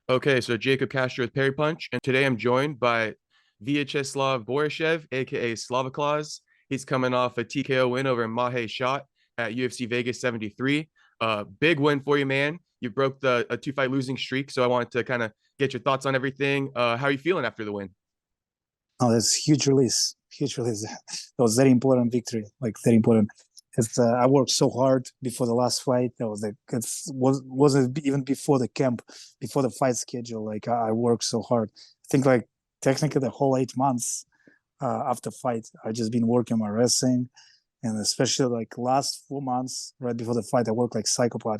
Okay, so Jacob Castro with Perry Punch, and today I'm joined by Viacheslav Borshchev, aka Slava Claus. He's coming off a TKO win over Maheshate at UFC Vegas 73. Big win for you, man. You broke the a two-fight losing streak, so I wanted to kind of get your thoughts on everything. How are you feeling after the win? Oh, that's huge release. Huge release. That was very important victory. Like very important. I worked so hard before the last fight. That was like wasn't even before the camp, before the fight schedule. Like I worked so hard. I think like technically the whole 8 months after fight, I just been working my wrestling, and especially like last 4 months right before the fight, I worked like psychopath.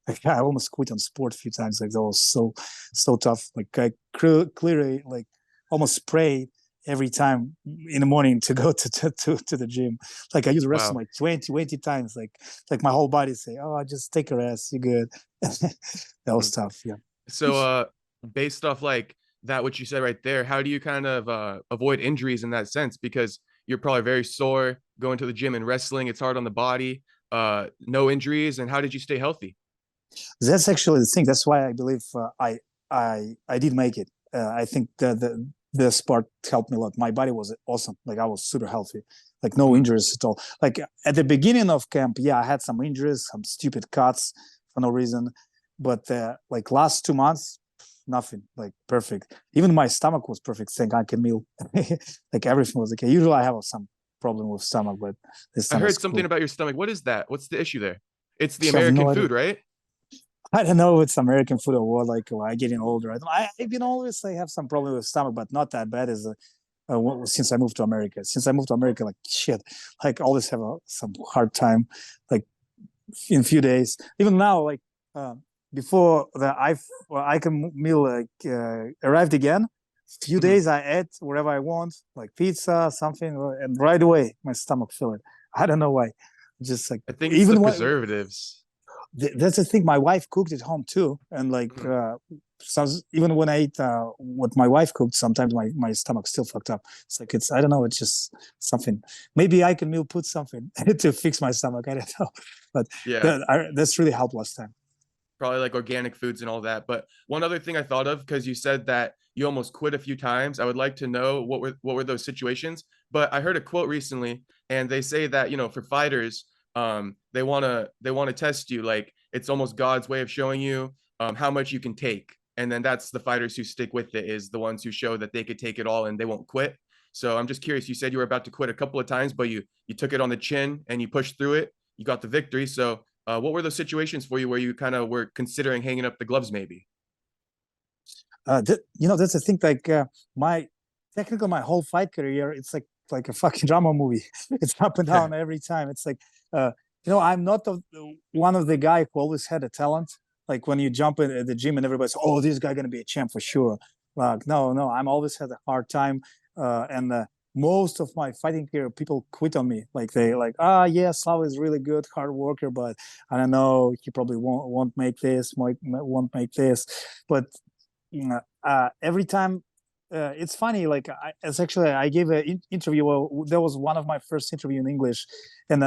Like I almost quit on sport a few times. Like that was so tough. Like I clearly like almost sprayed every time in the morning to go to the gym. Like I use the wrestle Wow. like 20 times. Like my whole body say, "Oh, just take a rest. You're good." That was tough. Yeah. So, based off like that, what you said right there, how do you kind of avoid injuries in that sense? Because you're probably very sore going to the gym and wrestling. It's hard on the body. No injuries. And how did you stay healthy? That's actually the thing. That's why I believe I did make it. I think the sport helped me a lot. My body was awesome. Like I was super healthy. Like no Mhm. injuries at all. Like at the beginning of camp, yeah, I had some injuries, some stupid cuts for no reason. But like last 2 months, nothing. Like perfect. Even my stomach was perfect. Thank I can meal. Like everything was okay. Usually I have some problem with stomach, but this I time was heard something cool. about your stomach. What is that? What's the issue there? It's the I have American no idea. food, right? I don't know if it's American food or what. Like I getting older, I've been always like have some problem with stomach, but not that bad as since I moved to America. Since I moved to America, like shit, like always have some hard time, like in a few days. Even now, like uh, before I can meal like arrived again. Few Mhm. days I ate wherever I want, like pizza, something, and right away my stomach feel it. I don't know why. Just like I think it's the even when preservatives. that's the thing. My wife cooked at home too, and like Mhm. so even when I eat what my wife cooked, sometimes my stomach still fucked up. It's like it's I don't know. It's just something. Maybe I can meal put something to fix my stomach. I don't know, but Yeah. that's really helped last time. Probably like organic foods and all that. But one other thing I thought of, because you said that you almost quit a few times, I would like to know what were those situations. But I heard a quote recently, and they say that for fighters, they want to test you, like it's almost God's way of showing you how much you can take, and then that's the fighters who stick with it is the ones who show that they could take it all and they won't quit. So I'm just curious. You said you were about to quit a couple of times, but you took it on the chin and you pushed through it. You got the victory. So what were those situations for you where you kind of were considering hanging up the gloves, maybe? That's the thing. Like my technically my whole fight career, it's like a fucking drama movie. It's up and Yeah, down every time. It's like I'm not one of the guy who always had a talent. Like when you jump in at the gym and everybody's, oh, this guy gonna be a champ for sure. Like no, I'm always had a hard time, and most of my fighting career, people quit on me. Like they like, yeah, Slava is really good, hard worker, but I don't know, he probably won't make this, won't make this, but every time it's funny like it's actually I gave an interview. Well, that was one of my first interview in English, and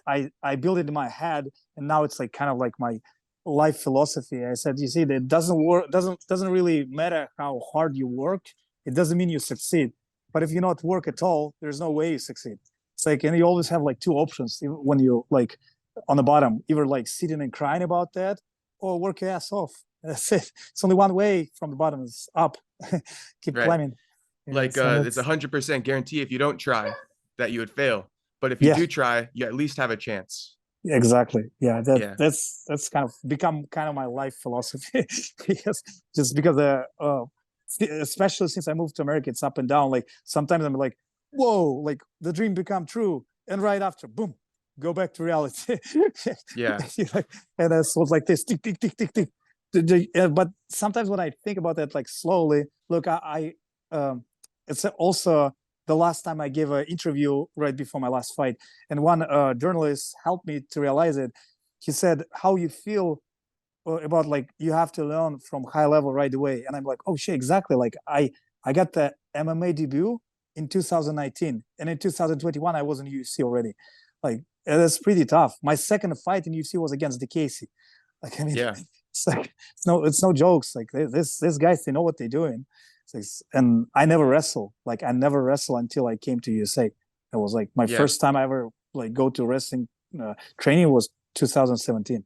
I built it in my head, and now it's like kind of like my life philosophy. I said, you see, that doesn't work, doesn't really matter how hard you work. It doesn't mean you succeed, but if you not work at all, there's no way you succeed. It's like, and you always have like two options when you like on the bottom, either like sitting and crying about that or work your ass off. That's it. It's only one way from the bottom is up. Keep right. climbing. Like Yes, and it's a that's 100% guarantee if you don't try that you would fail. But if you yeah, do try, you at least have a chance. exactly. Yeah, Yeah. that's kind of become kind of my life philosophy. Yes, just because especially since I moved to America, it's up and down. Like sometimes I'm like, whoa, like the dream become true, and right after, boom, go back to reality. Yeah. And it's was like this, tick, tick, tick, tick, tick. But sometimes when I think about that, like slowly, look, it's also the last time I gave an interview right before my last fight, and one journalist helped me to realize it. He said, "How you feel about like you have to learn from high level right away," and I'm like, "Oh shit, exactly." Like I got the MMA debut in 2019, and in 2021 I was in UFC already. Like that's pretty tough. My second fight in UFC was against the Casey. Like I mean, Yeah. It's like it's no jokes. Like this guys, they know what they're doing. It's like, and I never wrestle. Like I never wrestle until I came to USA. It was like my Yeah. first time I ever like go to wrestling training was 2017.